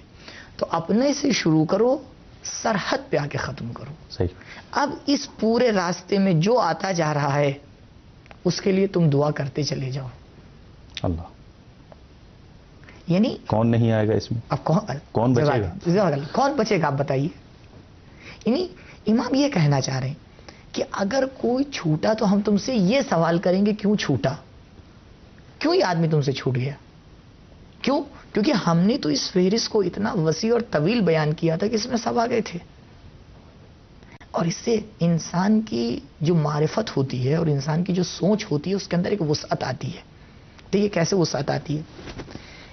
تو اپنے سے شروع کرو، سرحد پہ آ کے ختم کرو. صحیح. اب اس پورے راستے میں جو آتا جا رہا ہے اس کے لیے تم دعا کرتے چلے جاؤ. اللہ، یعنی کون نہیں آئے گا اس میں؟ اب کون بچے گا؟ کون بچے گا آپ بتائیے. یعنی امام یہ کہنا چاہ رہے ہیں کہ اگر کوئی چھوٹا تو ہم تم سے یہ سوال کریں گے کیوں چھوٹا، کیوں یہ آدمی تم سے چھوٹ گیا؟ کیوں؟ کیونکہ ہم نے تو اس فہرست کو اتنا وسیع اور طویل بیان کیا تھا کہ اس میں سب آ گئے تھے. اور اس سے انسان کی جو معرفت ہوتی ہے اور انسان کی جو سوچ ہوتی ہے اس کے اندر ایک وسعت آتی ہے. دیکھیے کیسے وسعت آتی ہے.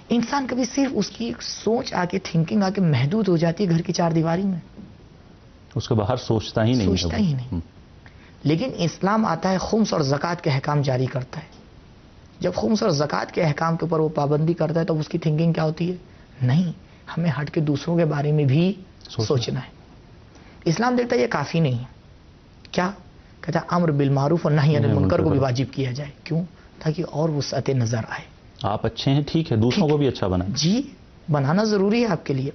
انسان کبھی صرف اس کی سوچ آ کے، تھنکنگ آ کے محدود ہو جاتی ہے گھر کی چار دیواری میں، اس کے باہر سوچتا ہی نہیں. لیکن اسلام آتا ہے خمس اور زکوٰۃ کے احکام جاری کرتا ہے. جب خمس اور زکوٰۃ کے احکام کے اوپر وہ پابندی کرتا ہے تو اس کی تھنکنگ کیا ہوتی ہے؟ نہیں، ہمیں ہٹ کے دوسروں کے بارے میں بھی سوچنا ہے. اسلام دیکھتا ہے یہ کافی نہیں ہے. کیا کہتا ہے؟ امر بالمعروف اور نہی عن المنکر کو بھی واجب کیا جائے. کیوں؟ تاکہ اور وسعت نظر آئے. آپ اچھے ہیں، ٹھیک ہے، دوسروں کو بھی اچھا بنائیں. جی، بنانا ضروری ہے آپ کے لیے.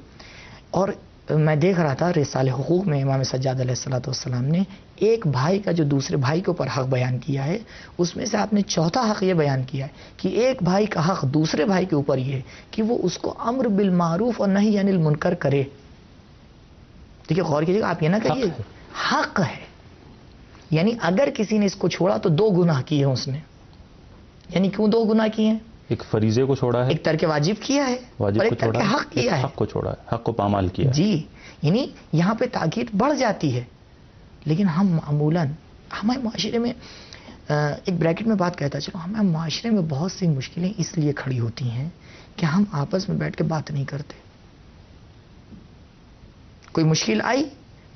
اور میں دیکھ رہا تھا رسالہ حقوق میں امام سجاد علیہ الصلوۃ والسلام نے ایک بھائی کا جو دوسرے بھائی کے اوپر حق بیان کیا ہے، اس میں سے آپ نے چوتھا حق یہ بیان کیا ہے کہ ایک بھائی کا حق دوسرے بھائی کے اوپر یہ ہے کہ وہ اس کو امر بالمعروف اور نہی عن المنکر کرے. دیکھیے غور کیجیے گا، آپ یہ نہ کہیے حق ہے، یعنی اگر کسی نے اس کو چھوڑا تو دو گناہ کیے ہیں اس نے. یعنی کیوں دو گناہ کیے ہیں؟ ایک فریضے کو چھوڑا ہے، ایک ترک واجب کیا ہے، اور ایک ترک حق کیا ہے. حق کو چھوڑا ہے، حق کو پامال کیا ہے. جی، یعنی یہاں پہ تاکید بڑھ جاتی ہے. لیکن ہم معمولاً ہمارے معاشرے میں ایک بریکٹ میں بات کہتا چلو، ہمارے معاشرے میں بہت سی مشکلیں اس لیے کھڑی ہوتی ہیں کہ ہم آپس میں بیٹھ کے بات نہیں کرتے. کوئی مشکل آئی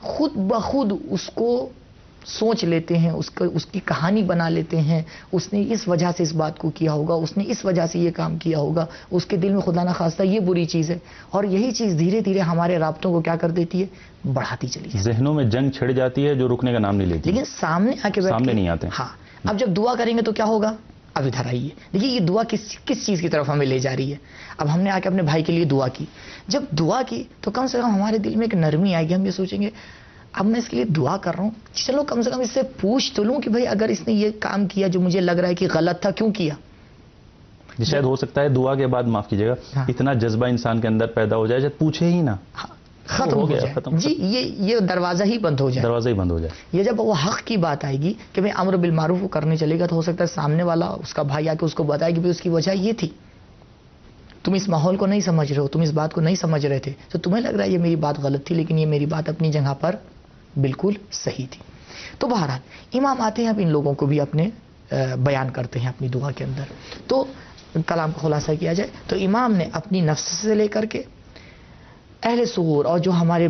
خود بخود اس کو سوچ لیتے ہیں، اس کی کہانی بنا لیتے ہیں. اس نے اس وجہ سے اس بات کو کیا ہوگا، اس نے اس وجہ سے یہ کام کیا ہوگا، اس کے دل میں خدا نہ خواستہ یہ بری چیز ہے. اور یہی چیز دھیرے دھیرے ہمارے رابطوں کو کیا کر دیتی ہے؟ بڑھاتی چلی جاتی ہے. ذہنوں میں جنگ چھڑ جاتی ہے جو رکنے کا نام نہیں لیتی، لیکن سامنے آ کے سامنے نہیں آتے. ہاں، اب جب دعا کریں گے تو کیا ہوگا؟ اب ادھر آئیے، دیکھیے یہ دعا کس چیز کی طرف ہمیں لے جا رہی ہے. اب ہم نے آ کے اپنے بھائی کے لیے دعا کی. جب دعا کی تو کم سے کم ہمارے دل میں ایک نرمی آئے گی. ہم یہ سوچیں گے اب میں اس کے لیے دعا کر رہا ہوں، چلو کم سے کم اس سے پوچھ تو لوں کہ بھائی اگر اس نے یہ کام کیا جو مجھے لگ رہا ہے کہ غلط تھا، کیوں کیا؟ شاید ہو سکتا ہے دعا کے بعد، معاف کیجیے گا، اتنا جذبہ انسان کے اندر پیدا ہو جائے، شاید پوچھے ہی نہ، ختم ہو جائے. جی، یہ دروازہ ہی بند ہو جائے. دروازہ ہی بند ہو جائے. یہ جب وہ حق کی بات آئے گی کہ بھئی امر بالمعروف کرنے چلے گا تو ہو سکتا ہے سامنے والا اس کا بھائی آ کے اس کو بتائے کہ اس کی وجہ یہ تھی، تم اس ماحول کو نہیں سمجھ رہے ہو، تم اس بات کو نہیں سمجھ رہے تھے، تو تمہیں لگ رہا ہے یہ میری بات غلط تھی، لیکن یہ میری بات اپنی جگہ پر بالکل صحیح تھی. تو بہرحال امام آتے ہیں، اب ان لوگوں کو بھی اپنے بیان کرتے ہیں اپنی دعا کے اندر. تو کلام کا خلاصہ کیا جائے تو امام نے اپنی نفس سے لے کر کے اہل ثغور اور جو ہمارے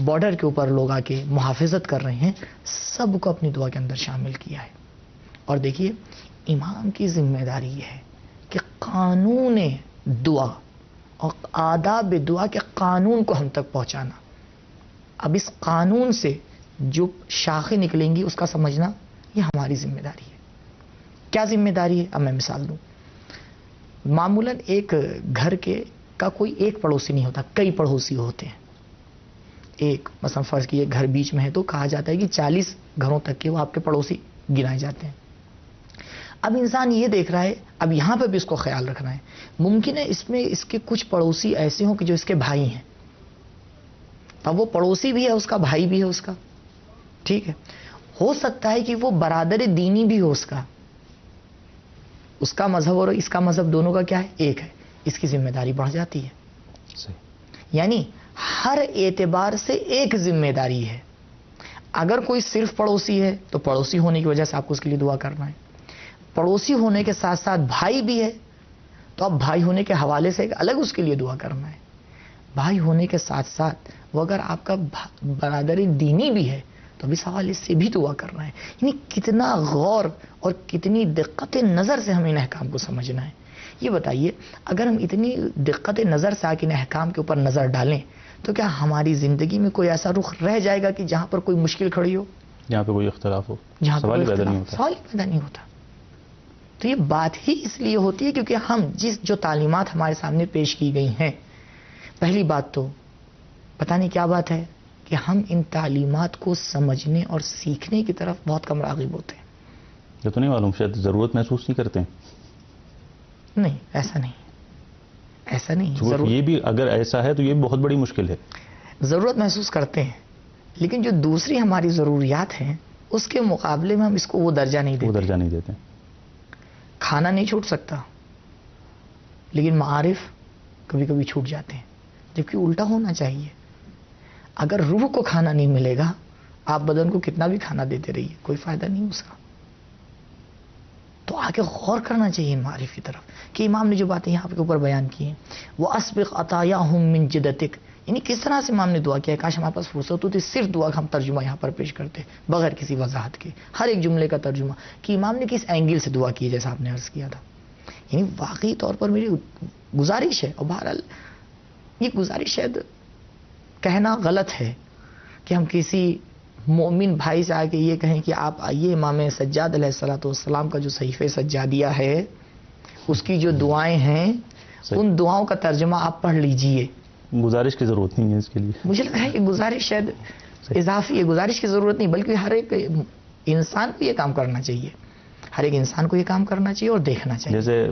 بارڈر کے اوپر لوگ آ کے محافظت کر رہے ہیں، سب کو اپنی دعا کے اندر شامل کیا ہے. اور دیکھیے امام کی ذمہ داری یہ ہے کہ قانون دعا اور آداب دعا کے قانون کو ہم تک پہنچانا. اب اس قانون سے جو شاخیں نکلیں گی اس کا سمجھنا یہ ہماری ذمہ داری ہے. کیا ذمہ داری ہے؟ اب میں مثال دوں. معمولاً ایک گھر کا کوئی ایک پڑوسی نہیں ہوتا, کئی پڑوسی ہوتے ہیں. ایک مثلا فرض کیجیے گھر بیچ میں ہے تو کہا جاتا ہے کہ 40 گھروں تک کے وہ آپ کے پڑوسی گنائے جاتے ہیں. اب انسان یہ دیکھ رہا ہے, اب یہاں پہ بھی اس کو خیال رکھنا ہے. ممکن ہے اس میں اس کے کچھ پڑوسی ایسے ہوں کہ جو اس کے بھائی ہیں. اب وہ پڑوسی بھی ہے اس کا, بھائی بھی ہے اس کا, ٹھیک ہے. ہو سکتا ہے کہ وہ برادر دینی بھی ہو اس کا مذہب اور اس کا مذہب دونوں کا کیا ہے, ایک ہے. اس کی ذمہ داری بڑھ جاتی ہے. یعنی ہر اعتبار سے ایک ذمہ داری ہے. اگر کوئی صرف پڑوسی ہے تو پڑوسی ہونے کی وجہ سے آپ کو اس کے لیے دعا کرنا ہے. پڑوسی ہونے کے ساتھ ساتھ بھائی بھی ہے تو اب بھائی ہونے کے حوالے سے ایک الگ اس کے لیے دعا کرنا ہے. بھائی ہونے کے ساتھ ساتھ وہ اگر آپ کا برادر دینی بھی ہے تو اب اس حوالے سے بھی دعا کرنا ہے. یعنی کتنا غور اور کتنی دقت نظر سے ہمیں ان احکام کو سمجھنا ہے. یہ بتائیے اگر ہم اتنی دقت نظر سے آکے ان احکام کے اوپر نظر ڈالیں تو کیا ہماری زندگی میں کوئی ایسا رخ رہ جائے گا کہ جہاں پر کوئی مشکل کھڑی ہو, جہاں پہ کوئی اختلاف ہو, جہاں سوال ہی پیدا نہیں ہوتا. سوال ہی پیدا نہیں ہوتا. تو یہ بات ہی اس لیے ہوتی ہے کیونکہ ہم جو تعلیمات ہمارے سامنے پیش کی گئی ہیں, پہلی بات تو پتہ نہیں کیا بات ہے کہ ہم ان تعلیمات کو سمجھنے اور سیکھنے کی طرف بہت کم راغب ہوتے ہیں. یہ تو نہیں معلوم شاید ضرورت محسوس نہیں کرتے ہیں. نہیں, ایسا نہیں, ایسا نہیں. یہ بھی اگر ایسا ہے تو یہ بہت بڑی مشکل ہے. ضرورت محسوس کرتے ہیں لیکن جو دوسری ہماری ضروریات ہیں اس کے مقابلے میں ہم اس کو وہ درجہ نہیں دیتے. کھانا نہیں چھوٹ سکتا لیکن معارف کبھی کبھی چھوٹ جاتے ہیں, جبکہ الٹا ہونا چاہیے. اگر روح کو کھانا نہیں ملے گا آپ بدن کو کتنا بھی کھانا دیتے رہیے, کوئی فائدہ نہیں اس کا. تو آگے غور کرنا چاہیے معارف کی طرف کہ امام نے جو باتیں یہاں کے اوپر بیان کی ہیں, وہ اسبق عطایاہم من جدتک, یعنی کس طرح سے امام نے دعا کیا ہے. کاش ہمارے پاس فرصت ہوتی صرف دعا کا ہم ترجمہ یہاں پر پیش کرتے بغیر کسی وضاحت کے, ہر ایک جملے کا ترجمہ کہ امام نے کس اینگل سے دعا کی جیسا آپ نے عرض کیا تھا. یعنی واقعی طور پر میری گزارش ہے, اور بہرحال یہ گزارش شاید کہنا غلط ہے کہ ہم کسی مومن بھائی سے آ کے یہ کہیں کہ آپ آئیے امام سجاد علیہ الصلوۃ والسلام کا جو صحیفہ سجادیہ ہے اس کی جو دعائیں ہیں ان دعاؤں کا ترجمہ آپ پڑھ لیجئے. گزارش کی ضرورت نہیں ہے اس کے لیے. مجھے لگتا ہے کہ گزارش شاید اضافی ہے, گزارش کی ضرورت نہیں, بلکہ ہر ایک انسان کو یہ کام کرنا چاہیے. ہر ایک انسان کو یہ کام کرنا چاہیے اور دیکھنا چاہیے. جیسے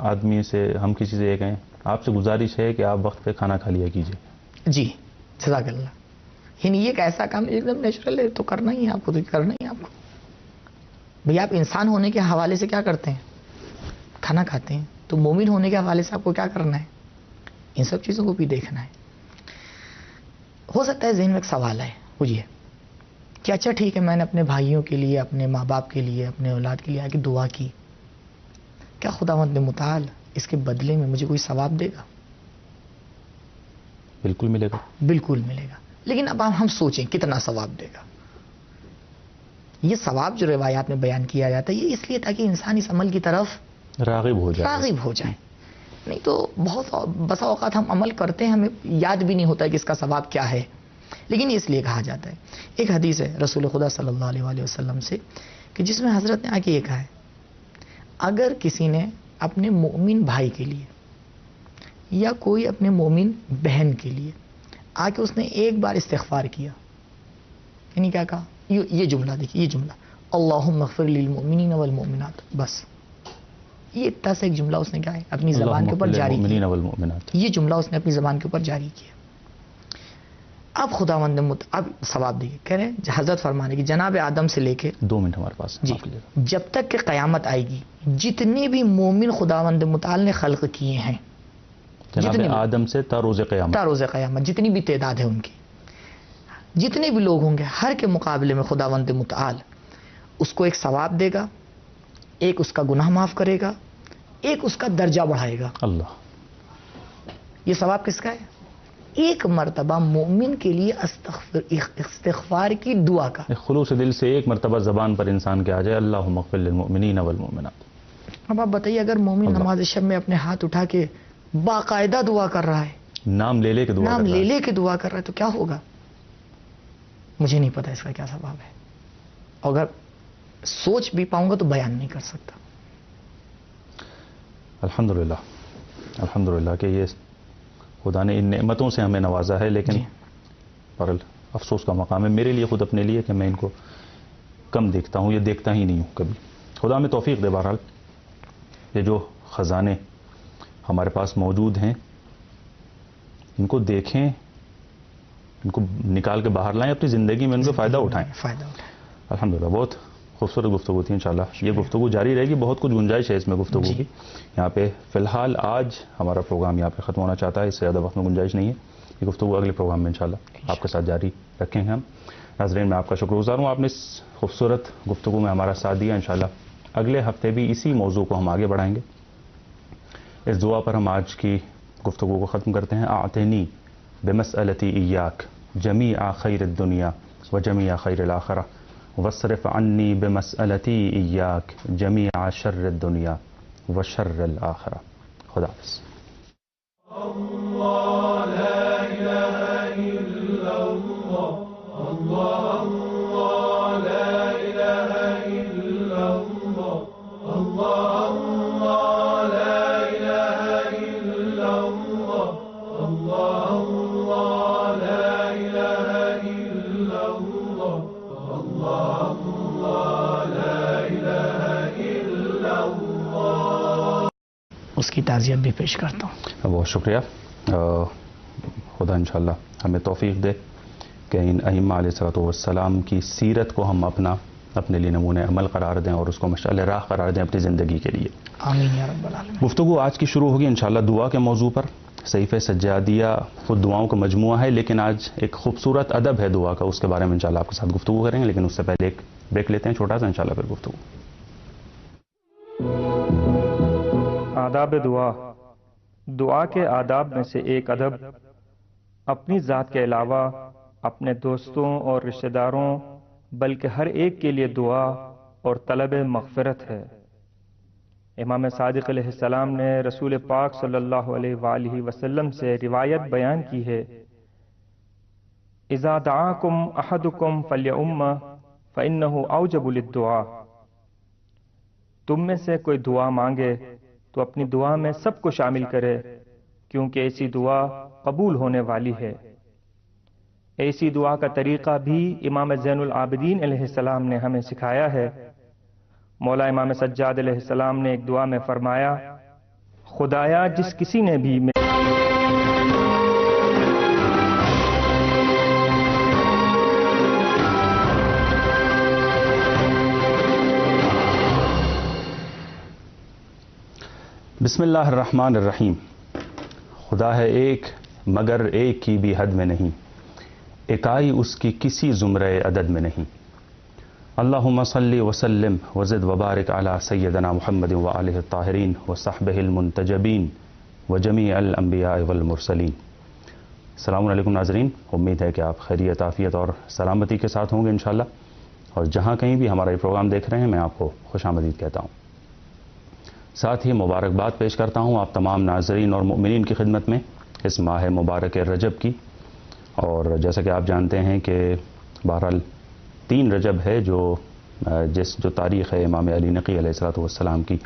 آدمی سے ہم کسی سے یہ کہیں آپ سے گزارش ہے کہ آپ وقت پہ کھانا کھا لیا کیجیے. جی جزاک اللہ. یعنی یہ ایک ایسا کام ایک دم نیچرل ہے تو کرنا ہی ہے آپ کو, تو کرنا ہی ہے آپ کو. بھئی آپ انسان ہونے کے حوالے سے کیا کرتے ہیں, کھانا کھاتے ہیں, تو مومن ہونے کے حوالے سے آپ کو کیا کرنا ہے, ان سب چیزوں کو بھی دیکھنا ہے. ہو سکتا ہے ذہن میں ایک سوال ہے وہ یہ کہ اچھا ٹھیک ہے میں نے اپنے بھائیوں کے لیے, اپنے ماں باپ کے لیے, اپنے اولاد کے لیے آگے دعا کی, کیا خداوند متعال اس کے بدلے میں مجھے کوئی ثواب دے گا؟ بالکل ملے گا. بالکل ملے گا. لیکن اب ہم سوچیں کتنا ثواب دے گا. یہ ثواب جو روایات میں بیان کیا جاتا ہے یہ اس لیے تاکہ انسان اس عمل کی طرف راغب ہو جائے. نہیں تو بہت بسا اوقات ہم عمل کرتے ہیں, ہمیں یاد بھی نہیں ہوتا کہ اس کا ثواب کیا ہے, لیکن اس لیے کہا جاتا ہے. ایک حدیث ہے رسول خدا صلی اللہ علیہ وآلہ وسلم سے کہ جس میں حضرت نے آ کے یہ کہا ہے اگر کسی نے اپنے مومن بھائی کے لیے یا کوئی اپنے مومن بہن کے لیے آ کے اس نے ایک بار استغفار کیا, یعنی کیا کہا, یہ جملہ دیکھیے, یہ جملہ اللہم اغفر للمؤمنین والمؤمنات, بس یہ اتنا سا ایک جملہ اس نے کیا ہے اپنی زبان کے اوپر جاری کیا. یہ جملہ اس نے اپنی زبان کے اوپر جاری کیا. اب خداوند اب ثواب دیکھیے, کہہ رہے ہیں حضرت فرمانے کی جناب آدم سے لے کے 2 منٹ ہمارے پاس جی جب تک کہ قیامت آئے گی جتنے بھی مومن خداوند متعال نے خلق کیے ہیں, جناب آدم سے تا روز قیامت جتنی بھی تعداد ہے ان کی, جتنے بھی لوگ ہوں گے ہر کے مقابلے میں خداوند متعال اس کو ایک ثواب دے گا, ایک اس کا گناہ معاف کرے گا, ایک اس کا درجہ بڑھائے گا. اللہ. یہ ثواب کس کا ہے؟ ایک مرتبہ مومن کے لیے استغفار کی دعا کا خلوص دل سے ایک مرتبہ زبان پر انسان کے آ جائے اللہم اغفر للمؤمنین والمؤمنات. اب آپ بتائیے اگر مومن نماز شب میں اپنے ہاتھ اٹھا کے باقاعدہ دعا کر رہا ہے, نام لے لے کے دعا نام کر رہا لے ہے. لے کے دعا کر رہا ہے, تو کیا ہوگا؟ مجھے نہیں پتا اس کا کیا سبب ہے, اگر سوچ بھی پاؤں گا تو بیان نہیں کر سکتا. الحمدللہ کہ یہ خدا نے ان نعمتوں سے ہمیں نوازا ہے, لیکن جی. پر افسوس کا مقام ہے میرے لیے خود اپنے لیے کہ میں ان کو کم دیکھتا ہوں, یہ دیکھتا ہی نہیں ہوں کبھی. خدا میں توفیق دے. بہرحال یہ جو خزانے ہمارے پاس موجود ہیں ان کو دیکھیں, ان کو نکال کے باہر لائیں, اپنی زندگی میں ان کو فائدہ اٹھائیں. الحمدللہ بہت خوبصورت گفتگو تھی. انشاءاللہ یہ گفتگو جاری رہے گی, بہت کچھ گنجائش ہے اس میں گفتگو کی. یہاں پہ فی الحال آج ہمارا پروگرام یہاں پہ ختم ہونا چاہتا ہے, اس سے زیادہ وقت میں گنجائش نہیں ہے. یہ گفتگو اگلے پروگرام میں انشاءاللہ آپ کے ساتھ جاری رکھیں گے ہم. ناظرین میں آپ کا شکر گزار ہوں, آپ نے اس خوبصورت گفتگو میں ہمارا ساتھ دیا. انشاءاللہ اگلے ہفتے بھی اسی موضوع کو ہم آگے بڑھائیں گے. اس دعا پر ہم آج کی گفتگو کو ختم کرتے ہیں. اعطنی بمسألتی ایاک جمیع خیر الدنیا و جمیع خیر الآخرہ واصرف عنی بمسألتی ایاک جمیع شر الدنیا و شر الآخرہ. خدا حافظ. اس کی تعزیت بھی پیش کرتا ہوں. بہت شکریہ. خدا انشاءاللہ ہمیں توفیق دے کہ ان ائمہ علیہ الصلوۃ والسلام کی سیرت کو ہم اپنے لیے نمونۂ عمل قرار دیں اور اس کو مشعل راہ قرار دیں اپنی زندگی کے لیے. آمین یا رب العالمین. گفتگو آج کی شروع ہوگی انشاءاللہ دعا کے موضوع پر. صحیفہ سجادیہ خود دعاؤں کا مجموعہ ہے, لیکن آج ایک خوبصورت ادب ہے دعا کا, اس کے بارے میں انشاءاللہ آپ کے ساتھ گفتگو کریں گے. لیکن اس سے پہلے ایک بریک لیتے ہیں چھوٹا سا, انشاءاللہ پھر گفتگو. آداب دعا. دعا کے آداب میں سے ایک ادب اپنی ذات کے علاوہ اپنے دوستوں اور رشتہ داروں بلکہ ہر ایک کے لیے دعا اور طلب مغفرت ہے. امام صادق علیہ السلام نے رسول پاک صلی اللہ علیہ وآلہ وسلم سے روایت بیان کی ہے, اذا دعاکم احدکم فلیؤم فانہ اوجب للدعاء. تم میں سے کوئی دعا مانگے تو اپنی دعا میں سب کو شامل کرے, کیونکہ ایسی دعا قبول ہونے والی ہے. ایسی دعا کا طریقہ بھی امام زین العابدین علیہ السلام نے ہمیں سکھایا ہے. مولا امام سجاد علیہ السلام نے ایک دعا میں فرمایا, خدایا جس کسی نے بھی بسم اللہ الرحمن الرحیم. خدا ہے ایک مگر ایک کی بھی حد میں نہیں, اکائی اس کی کسی زمرے عدد میں نہیں. اللہم صلی وسلم وزد وبارک علی سیدنا محمد وآلہ الطاہرین وصحبہ المنتجبین وجمیع الانبیاء والمرسلین. السلام علیکم ناظرین, امید ہے کہ آپ خیریت عافیت اور سلامتی کے ساتھ ہوں گے انشاءاللہ, اور جہاں کہیں بھی ہمارا یہ پروگرام دیکھ رہے ہیں میں آپ کو خوش آمدید کہتا ہوں. ساتھ ہی مبارکباد پیش کرتا ہوں آپ تمام ناظرین اور مؤمنین کی خدمت میں اس ماہ مبارک رجب کی. اور جیسا کہ آپ جانتے ہیں کہ بہرحال 3 رجب ہے جو تاریخ ہے امام علی نقی علیہ الصلوۃ والسلام کی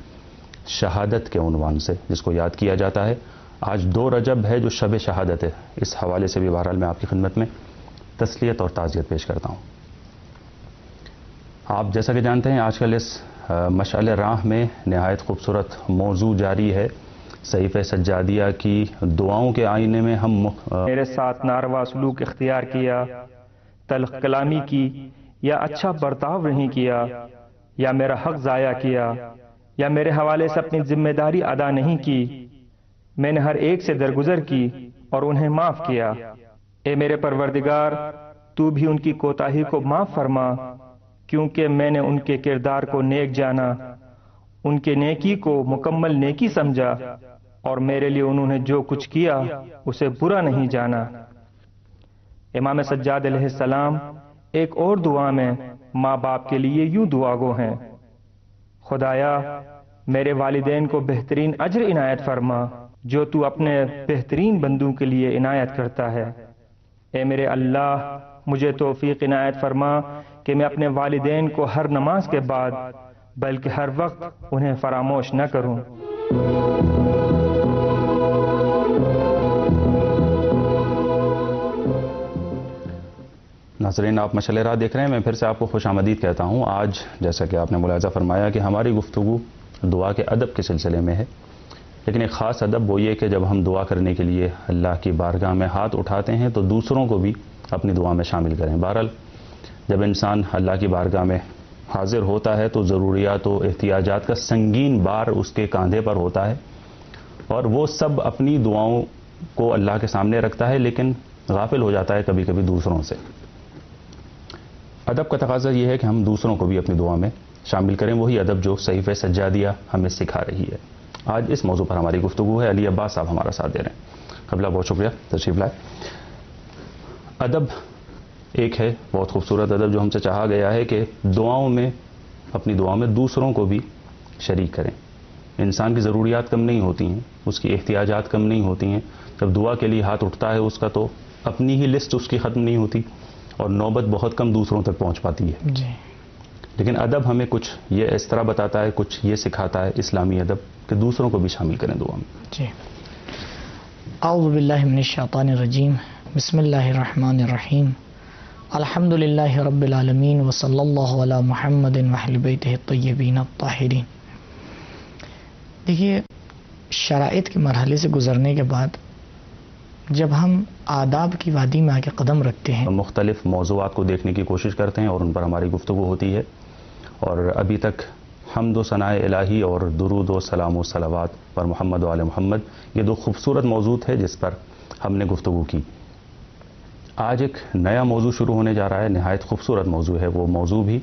شہادت کے عنوان سے جس کو یاد کیا جاتا ہے. آج 2 رجب ہے جو شب شہادت ہے. اس حوالے سے بھی بہرحال میں آپ کی خدمت میں تسلیت اور تعزیت پیش کرتا ہوں. آپ جیسا کہ جانتے ہیں آج کل اس مشعل راہ میں نہایت خوبصورت موضوع جاری ہے. صحیفہ سجادیہ کی دعاؤں کے آئینے میں ہم میرے ساتھ ناروا سلوک اختیار کیا, تلخ کلامی کی, یا اچھا برتاؤ نہیں کیا, یا میرا حق ضائع کیا, یا میرے حوالے سے اپنی ذمہ داری ادا نہیں کی. میں نے ہر ایک سے درگزر کی اور انہیں معاف کیا. اے میرے پروردگار, تو بھی ان کی کوتاہی کو معاف فرما, کیونکہ میں نے ان کے کردار کو نیک جانا, ان کے نیکی کو مکمل نیکی سمجھا. اور میرے لیے انہوں نے جو کچھ کیا اسے برا نہیں جانا۔ امام سجاد علیہ السلام ایک اور دعا میں ماں باپ کے لیے یوں دعا گو ہیں: خدایا میرے والدین کو بہترین اجر عنایت فرما جو تو اپنے بہترین بندوں کے لیے عنایت کرتا ہے۔ اے میرے اللہ، مجھے توفیق عنایت فرما کہ میں اپنے والدین کو ہر نماز کے بعد بلکہ ہر وقت انہیں فراموش نہ کروں۔ ناظرین، آپ مشعل راہ دیکھ رہے ہیں۔ میں پھر سے آپ کو خوش آمدید کہتا ہوں۔ آج جیسا کہ آپ نے ملاحظہ فرمایا کہ ہماری گفتگو دعا کے ادب کے سلسلے میں ہے، لیکن ایک خاص ادب وہ یہ کہ جب ہم دعا کرنے کے لیے اللہ کی بارگاہ میں ہاتھ اٹھاتے ہیں تو دوسروں کو بھی اپنی دعا میں شامل کریں۔ بہرحال جب انسان اللہ کی بارگاہ میں حاضر ہوتا ہے تو ضروریات و احتیاجات کا سنگین بار اس کے کاندھے پر ہوتا ہے، اور وہ سب اپنی دعاؤں کو اللہ کے سامنے رکھتا ہے، لیکن غافل ہو جاتا ہے کبھی کبھی دوسروں سے۔ ادب کا تقاضا یہ ہے کہ ہم دوسروں کو بھی اپنی دعا میں شامل کریں، وہی ادب جو صحیفہ سجادیہ ہمیں سکھا رہی ہے۔ آج اس موضوع پر ہماری گفتگو ہے۔ علی عباس صاحب ہمارا ساتھ دے رہے ہیں۔ قبلہ بہت شکریہ، تشریف لائے۔ ادب ایک ہے بہت خوبصورت ادب جو ہم سے چاہا گیا ہے کہ دعاؤں میں، اپنی دعاؤں میں دوسروں کو بھی شریک کریں۔ انسان کی ضروریات کم نہیں ہوتی ہیں، اس کی احتیاجات کم نہیں ہوتی ہیں۔ جب دعا کے لیے ہاتھ اٹھتا ہے اس کا تو اپنی ہی لسٹ اس کی ختم نہیں ہوتی، اور نوبت بہت کم دوسروں تک پہنچ پاتی ہے۔ جی، لیکن ادب ہمیں کچھ یہ اس طرح بتاتا ہے، کچھ یہ سکھاتا ہے اسلامی ادب کہ دوسروں کو بھی شامل کریں دعا میں۔ جی۔ اعوذ باللہ من الشیطان الرجیم، بسم اللہ الرحمن الرحیم، الحمد للہ رب العالمین، وصلی اللہ علی محمد وأہل بیتہ الطیبین الطاہرین۔ دیکھیے، شرائط کے مرحلے سے گزرنے کے بعد جب ہم آداب کی وادی میں آ کے قدم رکھتے ہیں، مختلف موضوعات کو دیکھنے کی کوشش کرتے ہیں اور ان پر ہماری گفتگو ہوتی ہے، اور ابھی تک حمد و ثناء الہی اور درود و سلام و صلوات پر محمد و آل محمد، یہ دو خوبصورت موضوع تھے جس پر ہم نے گفتگو کی۔ آج ایک نیا موضوع شروع ہونے جا رہا ہے، نہایت خوبصورت موضوع ہے وہ موضوع بھی،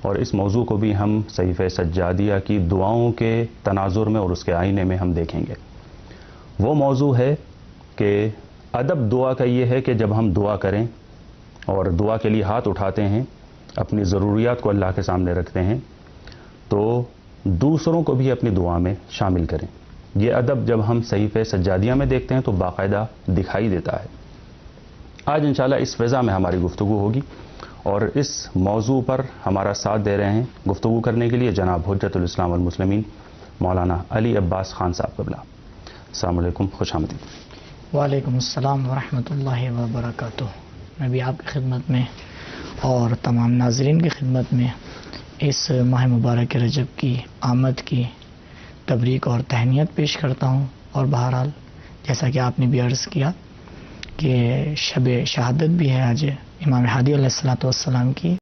اور اس موضوع کو بھی ہم صحیفہ سجادیہ کی دعاؤں کے تناظر میں اور اس کے آئینے میں ہم دیکھیں گے۔ وہ موضوع ہے کہ ادب دعا کا یہ ہے کہ جب ہم دعا کریں اور دعا کے لیے ہاتھ اٹھاتے ہیں، اپنی ضروریات کو اللہ کے سامنے رکھتے ہیں، تو دوسروں کو بھی اپنی دعا میں شامل کریں۔ یہ ادب جب ہم صحیفہ سجادیہ میں دیکھتے ہیں تو باقاعدہ دکھائی دیتا ہے۔ آج انشاءاللہ اس فضا میں ہماری گفتگو ہوگی، اور اس موضوع پر ہمارا ساتھ دے رہے ہیں گفتگو کرنے کے لیے جناب حجت الاسلام والمسلمین مولانا علی عباس خان صاحب قبلہ۔ السلام علیکم، خوش آمدید۔ وعلیکم السلام ورحمۃ اللہ وبرکاتہ۔ میں بھی آپ کی خدمت میں اور تمام ناظرین کی خدمت میں اس ماہ مبارک رجب کی آمد کی تبریک اور تہنیت پیش کرتا ہوں، اور بہرحال جیسا کہ آپ نے بھی عرض کیا کہ شب شہادت بھی ہے آج امام ہادی علیہ الصلوۃ والسلام کی،